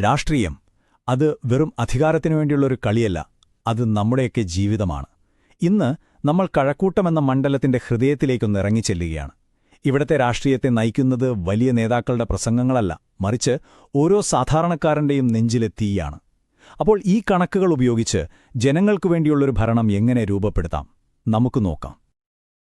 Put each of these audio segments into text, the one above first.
രാഷ്ട്രീയം അത് വെറും അധികാരത്തിനു വേണ്ടിയുള്ളൊരു കളിയല്ല, അത് നമ്മുടെയൊക്കെ ജീവിതമാണ്. ഇന്ന് നമ്മൾ കഴക്കൂട്ടമെന്ന മണ്ഡലത്തിന്റെ ഹൃദയത്തിലേക്കൊന്ന് ഇറങ്ങിച്ചെല്ലുകയാണ്. ഇവിടത്തെ രാഷ്ട്രീയത്തെ നയിക്കുന്നത് വലിയ നേതാക്കളുടെ പ്രസംഗങ്ങളല്ല, മറിച്ച് ഓരോ സാധാരണക്കാരന്റെയും നെഞ്ചിലെ തീയാണ്. അപ്പോൾ ഈ കണക്കുകൾ ഉപയോഗിച്ച് ജനങ്ങൾക്കു വേണ്ടിയുള്ളൊരു ഭരണം എങ്ങനെ രൂപപ്പെടുത്താം, നമുക്ക് നോക്കാം.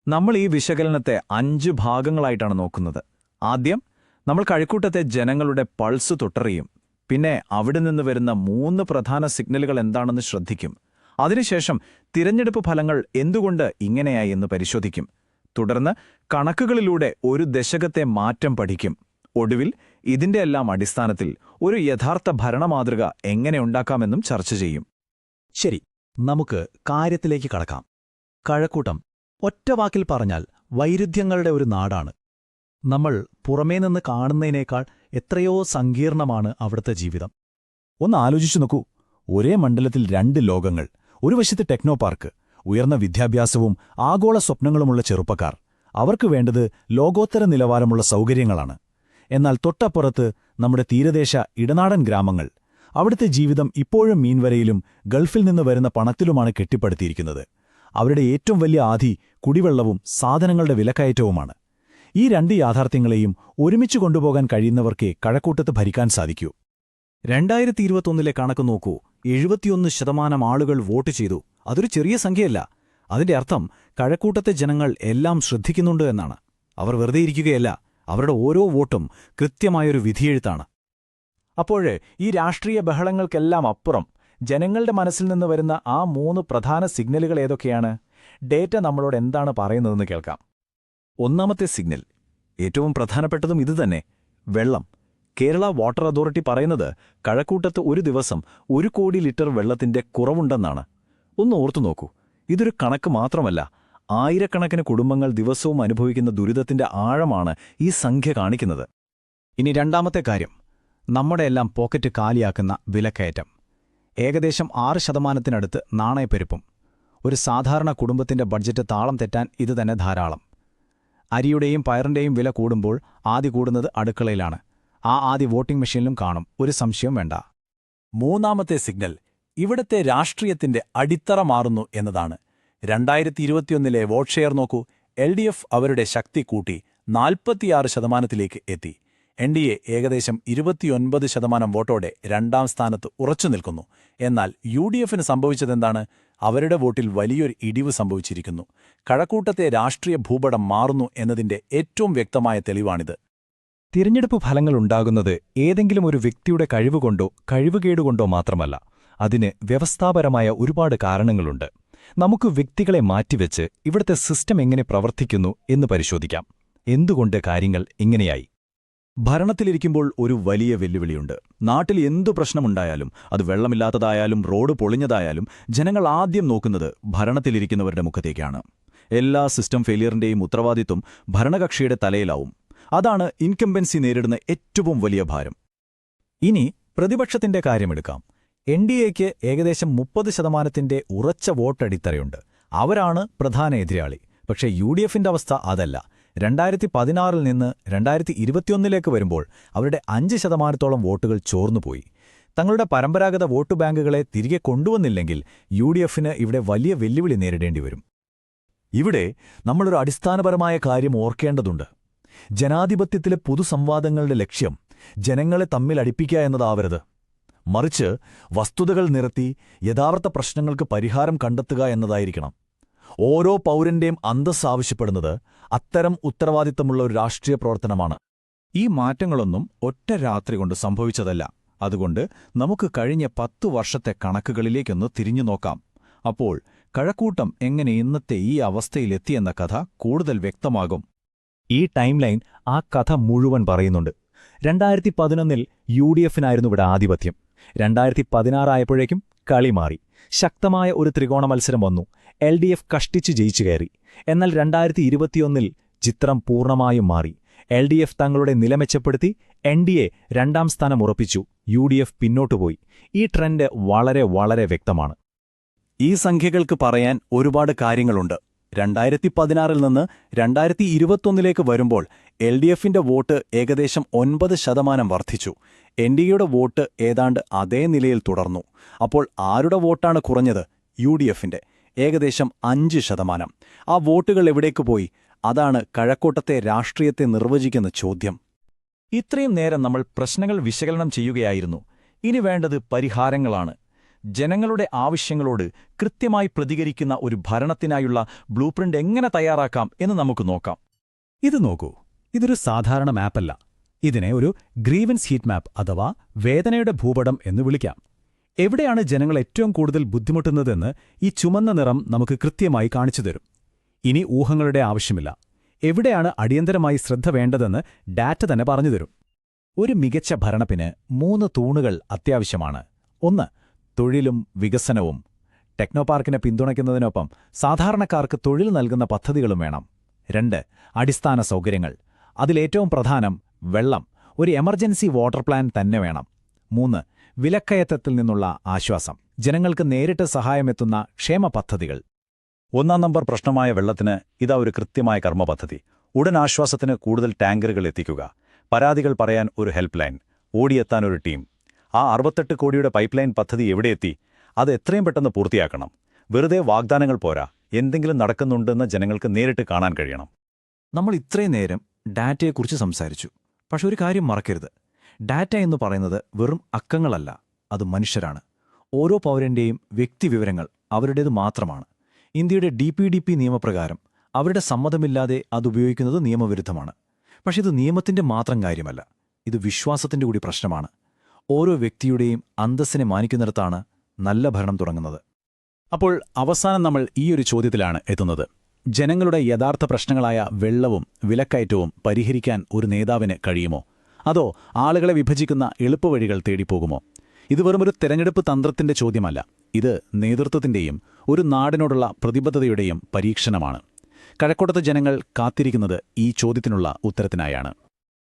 നമ്മൾ ഈ വിശകലനത്തെ 5 ഭാഗങ്ങളായിട്ടാണ് നോക്കുന്നത്. ആദ്യം നമ്മൾ കഴക്കൂട്ടത്തെ ജനങ്ങളുടെ പൾസ് തൊട്ടറിയും. പിന്നെ അവിടെ നിന്ന് വരുന്ന 3 പ്രധാന സിഗ്നലുകൾ എന്താണെന്ന് ശ്രദ്ധിക്കും. അതിനുശേഷം തിരഞ്ഞെടുപ്പ് ഫലങ്ങൾ എന്തുകൊണ്ട് ഇങ്ങനെയായി എന്ന് പരിശോധിക്കും. തുടർന്ന് കണക്കുകളിലൂടെ ഒരു ദശകത്തെ മാറ്റം പഠിക്കും. ഒടുവിൽ ഇതിന്റെയെല്ലാം അടിസ്ഥാനത്തിൽ ഒരു യഥാർത്ഥ ഭരണമാതൃക എങ്ങനെ ഉണ്ടാക്കാമെന്നും ചർച്ച ചെയ്യും. ശരി, നമുക്ക് കാര്യത്തിലേക്ക് കടക്കാം. കഴക്കൂട്ടം ഒറ്റവാക്കിൽ പറഞ്ഞാൽ വൈരുദ്ധ്യങ്ങളുടെ ഒരു നാടാണ്. നമ്മൾ പുറമേ നിന്ന് കാണുന്നതിനേക്കാൾ എത്രയോ സങ്കീർണമാണ് അവിടുത്തെ ജീവിതം. ഒന്ന് ആലോചിച്ചു നോക്കൂ, ഒരേ മണ്ഡലത്തിൽ 2 ലോകങ്ങൾ. ഒരു വശത്ത് ടെക്നോ പാർക്ക്, ഉയർന്ന വിദ്യാഭ്യാസവും ആഗോള സ്വപ്നങ്ങളുമുള്ള ചെറുപ്പക്കാർ. അവർക്ക് വേണ്ടത് ലോകോത്തര നിലവാരമുള്ള സൗകര്യങ്ങളാണ്. എന്നാൽ തൊട്ടപ്പുറത്ത് നമ്മുടെ തീരദേശ ഇടനാടൻ ഗ്രാമങ്ങൾ. അവിടുത്തെ ജീവിതം ഇപ്പോഴും മീൻവരയിലും ഗൾഫിൽ നിന്ന് വരുന്ന പണത്തിലുമാണ് കെട്ടിപ്പടുത്തിയിരിക്കുന്നത്. അവരുടെ ഏറ്റവും വലിയ ആധി കുടിവെള്ളവും സാധനങ്ങളുടെ വിലക്കയറ്റവുമാണ്. ഈ 2 യാഥാർത്ഥ്യങ്ങളെയും ഒരുമിച്ച് കൊണ്ടുപോകാൻ കഴിയുന്നവർക്കേ കഴക്കൂട്ടത്ത് ഭരിക്കാൻ സാധിക്കൂ. 2021 കണക്ക് നോക്കൂ. 71% ആളുകൾ വോട്ട് ചെയ്തു. അതൊരു ചെറിയ സംഖ്യയല്ല. അതിന്റെ അർത്ഥം കഴക്കൂട്ടത്തെ ജനങ്ങൾ എല്ലാം ശ്രദ്ധിക്കുന്നുണ്ട് എന്നാണ്. അവർ വെറുതെ ഇരിക്കുകയല്ല, അവരുടെ ഓരോ വോട്ടും കൃത്യമായൊരു വിധിയെഴുത്താണ്. അപ്പോഴേ ഈ രാഷ്ട്രീയ ബഹളങ്ങൾക്കെല്ലാം അപ്പുറം ജനങ്ങളുടെ മനസ്സിൽ നിന്ന് വരുന്ന ആ 3 പ്രധാന സിഗ്നലുകൾ ഏതൊക്കെയാണ്? ഡേറ്റ നമ്മളോട് എന്താണ് പറയുന്നതെന്ന് കേൾക്കാം. ഒന്നാമത്തെ സിഗ്നൽ, ഏറ്റവും പ്രധാനപ്പെട്ടതും ഇതുതന്നെ, വെള്ളം. കേരള വാട്ടർ അതോറിറ്റി പറയുന്നത് കഴക്കൂട്ടത്ത് ഒരു ദിവസം 1 കോടി ലിറ്റർ വെള്ളത്തിന്റെ കുറവുണ്ടെന്നാണ്. ഒന്ന് ഓർത്തു നോക്കൂ, ഇതൊരു കണക്ക് മാത്രമല്ല, ആയിരക്കണക്കിന് കുടുംബങ്ങൾ ദിവസവും അനുഭവിക്കുന്ന ദുരിതത്തിന്റെ ആഴമാണ് ഈ സംഖ്യ കാണിക്കുന്നത്. ഇനി രണ്ടാമത്തെ കാര്യം, നമ്മുടെയെല്ലാം പോക്കറ്റ് കാലിയാക്കുന്ന വിലക്കയറ്റം. ഏകദേശം 6% നാണയപ്പെരുപ്പം. ഒരു സാധാരണ കുടുംബത്തിന്റെ ബഡ്ജറ്റ് താളം തെറ്റാൻ ഇത് തന്നെ ധാരാളം. അരിയുടെയും പയറിന്റെയും വില കൂടുമ്പോൾ ആദ്യ കൂടുന്നത് അടുക്കളയിലാണ്. ആ ആദ്യ വോട്ടിംഗ് മെഷീനിലും കാണും, ഒരു സംശയവും വേണ്ട. മൂന്നാമത്തെ സിഗ്നൽ, ഇവിടത്തെ രാഷ്ട്രീയത്തിന്റെ അടിത്തറ മാറുന്നു എന്നതാണ്. 2021 വോട്ട് ഷെയർ നോക്കൂ. LDF അവരുടെ ശക്തി കൂട്ടി 46% എത്തി. NDA ഏകദേശം 29% വോട്ടോടെ 2ാം സ്ഥാനത്ത് ഉറച്ചു നിൽക്കുന്നു. എന്നാൽ UDFന് സംഭവിച്ചതെന്താണ്? അവരുടെ വോട്ടിൽ വലിയൊരു ഇടിവ് സംഭവിച്ചിരിക്കുന്നു. കഴക്കൂട്ടത്തെ രാഷ്ട്രീയ ഭൂപടം മാറുന്നു എന്നതിന്റെ ഏറ്റവും വ്യക്തമായ തെളിവാണിത്. തിരഞ്ഞെടുപ്പ് ഫലങ്ങളുണ്ടാകുന്നത് ഏതെങ്കിലും ഒരു വ്യക്തിയുടെ കഴിവുകൊണ്ടോ കഴിവുകേടുകൊണ്ടോ മാത്രമല്ല. അതിന് വ്യവസ്ഥാപരമായ ഒരുപാട് കാരണങ്ങളുണ്ട്. നമുക്ക് വ്യക്തികളെ മാറ്റിവെച്ച് ഇവിടുത്തെ സിസ്റ്റം എങ്ങനെ പ്രവർത്തിക്കുന്നു എന്ന് പരിശോധിക്കാം. എന്തുകൊണ്ട് കാര്യങ്ങൾ ഇങ്ങനെയായി? ഭരണത്തിലിരിക്കുമ്പോൾ ഒരു വലിയ വെല്ലുവിളിയുണ്ട്. നാട്ടിൽ എന്തു പ്രശ്നമുണ്ടായാലും, അത് വെള്ളമില്ലാത്തതായാലും റോഡ് പൊളിഞ്ഞതായാലും, ജനങ്ങൾ ആദ്യം നോക്കുന്നത് ഭരണത്തിലിരിക്കുന്നവരുടെ മുഖത്തേക്കാണ്. എല്ലാ സിസ്റ്റം ഫെയിലിയറിന്റെയും ഉത്തരവാദിത്വം ഭരണകക്ഷിയുടെ തലയിലാവും. അതാണ് ഇൻകംബൻസി നേരിടുന്ന ഏറ്റവും വലിയ ഭാരം. ഇനി പ്രതിപക്ഷത്തിന്റെ കാര്യമെടുക്കാം. NDAയ്ക്ക് ഏകദേശം 30% ഉറച്ച വോട്ടടിത്തറയുണ്ട്. അവരാണ് പ്രധാന എതിരാളി. പക്ഷേ UDFന്റെ അവസ്ഥ അതല്ല. 2016 നിന്ന് 2021 വരുമ്പോൾ അവരുടെ 5% വോട്ടുകൾ ചോർന്നുപോയി. തങ്ങളുടെ പരമ്പരാഗത വോട്ട് ബാങ്കുകളെ തിരികെ കൊണ്ടുവന്നില്ലെങ്കിൽ UDFന് ഇവിടെ വലിയ വെല്ലുവിളി നേരിടേണ്ടിവരും. ഇവിടെ നമ്മളൊരു അടിസ്ഥാനപരമായ കാര്യം ഓർക്കേണ്ടതുണ്ട്. ജനാധിപത്യത്തിലെ പൊതുസംവാദങ്ങളുടെ ലക്ഷ്യം ജനങ്ങളെ തമ്മിലടിപ്പിക്കുക എന്നതാവരുത്. മറിച്ച് വസ്തുതകൾ നിരത്തി യഥാർത്ഥ പ്രശ്നങ്ങൾക്ക് പരിഹാരം കണ്ടെത്തുക എന്നതായിരിക്കണം. ഓരോ പൗരന്റെയും അന്തസ്സ് ആവശ്യപ്പെടുന്നത് അത്തരം ഉത്തരവാദിത്തമുള്ള ഒരു രാഷ്ട്രീയ പ്രവർത്തനമാണ്. ഈ മാറ്റങ്ങളൊന്നും ഒറ്റ രാത്രി കൊണ്ട് സംഭവിച്ചതല്ല. അതുകൊണ്ട് നമുക്ക് കഴിഞ്ഞ 10 വർഷത്തെ കണക്കുകളിലേക്കൊന്ന് തിരിഞ്ഞു നോക്കാം. അപ്പോൾ കഴക്കൂട്ടം എങ്ങനെ ഇന്നത്തെ ഈ അവസ്ഥയിലെത്തിയെന്ന കഥ കൂടുതൽ വ്യക്തമാകും. ഈ ടൈം ലൈൻ ആ കഥ മുഴുവൻ പറയുന്നുണ്ട്. 2011 UDFനായിരുന്നു ഇവിടെ ആധിപത്യം. 2016 ആയപ്പോഴേക്കും കളി മാറി. ശക്തമായ ഒരു ത്രികോണ മത്സരം വന്നു. LDF കഷ്ടിച്ച് ജയിച്ചു കയറി. എന്നാൽ 2021 ചിത്രം പൂർണ്ണമായും മാറി. LDF തങ്ങളുടെ നില മെച്ചപ്പെടുത്തി. NDA 2ാം സ്ഥാനം ഉറപ്പിച്ചു. UDF പിന്നോട്ടുപോയി. ഈ ട്രെൻഡ് വളരെ വളരെ വ്യക്തമാണ്. ഈ സംഖ്യകൾക്ക് പറയാൻ ഒരുപാട് കാര്യങ്ങളുണ്ട്. 2016 നിന്ന് 2021 വരുമ്പോൾ LDFന്റെ വോട്ട് ഏകദേശം 9% വർദ്ധിച്ചു. NDAയുടെ വോട്ട് ഏതാണ്ട് അതേ നിലയിൽ തുടർന്നു. അപ്പോൾ ആരുടെ വോട്ടാണ് കുറഞ്ഞത്? UDFന്റെ, ഏകദേശം 5%. ആ വോട്ടുകൾ എവിടേക്ക് പോയി? അതാണ് കഴക്കൂട്ടത്തെ രാഷ്ട്രീയത്തെ നിർവചിക്കുന്ന ചോദ്യം. ഇത്രയും നേരം നമ്മൾ പ്രശ്നങ്ങൾ വിശകലനം ചെയ്യുകയായിരുന്നു. ഇനി വേണ്ടത് പരിഹാരങ്ങളാണ്. ജനങ്ങളുടെ ആവശ്യങ്ങളോട് കൃത്യമായി പ്രതികരിക്കുന്ന ഒരു ഭരണത്തിനായുള്ള ബ്ലൂപ്രിന്റ് എങ്ങനെ തയ്യാറാക്കാം എന്ന് നമുക്ക് നോക്കാം. ഇത് നോക്കൂ, ഇതൊരു സാധാരണ മാപ്പല്ല. ഇതിനെ ഒരു ഗ്രീവൻസ് ഹീറ്റ് മാപ്പ് അഥവാ വേദനയുടെ ഭൂപടം എന്ന് വിളിക്കാം. എവിടെയാണ് ജനങ്ങൾ ഏറ്റവും കൂടുതൽ ബുദ്ധിമുട്ടുന്നതെന്ന് ഈ ചുമന്ന നിറം നമുക്ക് കൃത്യമായി കാണിച്ചു തരും. ഇനി ഊഹങ്ങളുടെ ആവശ്യമില്ല. എവിടെയാണ് അടിയന്തരമായി ശ്രദ്ധ വേണ്ടതെന്ന് ഡാറ്റ തന്നെ പറഞ്ഞുതരും. ഒരു മികച്ച ഭരണത്തിന് 3 തൂണുകൾ അത്യാവശ്യമാണ്. 1. തൊഴിലും വികസനവും. ടെക്നോപാർക്കിനെ പിന്തുണയ്ക്കുന്നതിനൊപ്പം സാധാരണക്കാർക്ക് തൊഴിൽ നൽകുന്ന പദ്ധതികളും വേണം. 2. അടിസ്ഥാന സൗകര്യങ്ങൾ. അതിലേറ്റവും പ്രധാനം വെള്ളം. ഒരു എമർജൻസി വാട്ടർ പ്ലാൻ തന്നെ വേണം. 3. വിലക്കയറ്റത്തിൽ നിന്നുള്ള ആശ്വാസം. ജനങ്ങൾക്ക് നേരിട്ട് സഹായമെത്തുന്ന ക്ഷേമ പദ്ധതികൾ. 1 നമ്പർ പ്രശ്നമായ വെള്ളത്തിന് ഇതാ ഒരു കൃത്യമായ കർമ്മപദ്ധതി. ഉടൻ ആശ്വാസത്തിന് കൂടുതൽ ടാങ്കറുകൾ എത്തിക്കുക, പരാതികൾ പറയാൻ ഒരു ഹെൽപ്പ് ലൈൻ, ഓടിയെത്താൻ ഒരു ടീം. ആ 68 കോടിയുടെ പൈപ്പ് ലൈൻ പദ്ധതി എവിടെയെത്തി? അത് എത്രയും പെട്ടെന്ന് പൂർത്തിയാക്കണം. വെറുതെ വാഗ്ദാനങ്ങൾ പോരാ, എന്തെങ്കിലും നടക്കുന്നുണ്ടെന്ന് ജനങ്ങൾക്ക് നേരിട്ട് കാണാൻ കഴിയണം. നമ്മൾ ഇത്രയും നേരം ഡാറ്റയെക്കുറിച്ച് സംസാരിച്ചു. പക്ഷെ ഒരു കാര്യം മറക്കരുത്, ഡാറ്റ എന്ന് പറയുന്നത് വെറും അക്കങ്ങളല്ല, അത് മനുഷ്യരാണ്. ഓരോ പൗരന്റെയും വ്യക്തിവിവരങ്ങൾ അവരുടേത് മാത്രമാണ്. ഇന്ത്യയുടെ DPDP നിയമപ്രകാരം അവരുടെ സമ്മതമില്ലാതെ അതുപയോഗിക്കുന്നത് നിയമവിരുദ്ധമാണ്. പക്ഷെ ഇത് നിയമത്തിന്റെ മാത്രം കാര്യമല്ല, ഇത് വിശ്വാസത്തിന്റെ കൂടി പ്രശ്നമാണ്. ഓരോ വ്യക്തിയുടെയും അന്തസ്സിനെ മാനിക്കുന്നിടത്താണ് നല്ല ഭരണം തുടങ്ങുന്നത്. അപ്പോൾ അവസാനം നമ്മൾ ഈയൊരു ചോദ്യത്തിലാണ് എത്തുന്നത്. ജനങ്ങളുടെ യഥാർത്ഥ പ്രശ്നങ്ങളായ വെള്ളവും വിലക്കയറ്റവും പരിഹരിക്കാൻ ഒരു നേതാവിന് കഴിയുമോ? അതോ ആളുകളെ വിഭജിക്കുന്ന എളുപ്പവഴികൾ തേടിപ്പോകുമോ? ഇത് വെറുമൊരു തെരഞ്ഞെടുപ്പ് തന്ത്രത്തിന്റെ ചോദ്യമല്ല, ഇത് നേതൃത്വത്തിന്റെയും ഒരു നാടിനോടുള്ള പ്രതിബദ്ധതയുടെയും പരീക്ഷണമാണ്. കഴക്കൂട്ടത്തെ ജനങ്ങൾ കാത്തിരിക്കുന്നത് ഈ ചോദ്യത്തിനുള്ള ഉത്തരത്തിനായാണ്.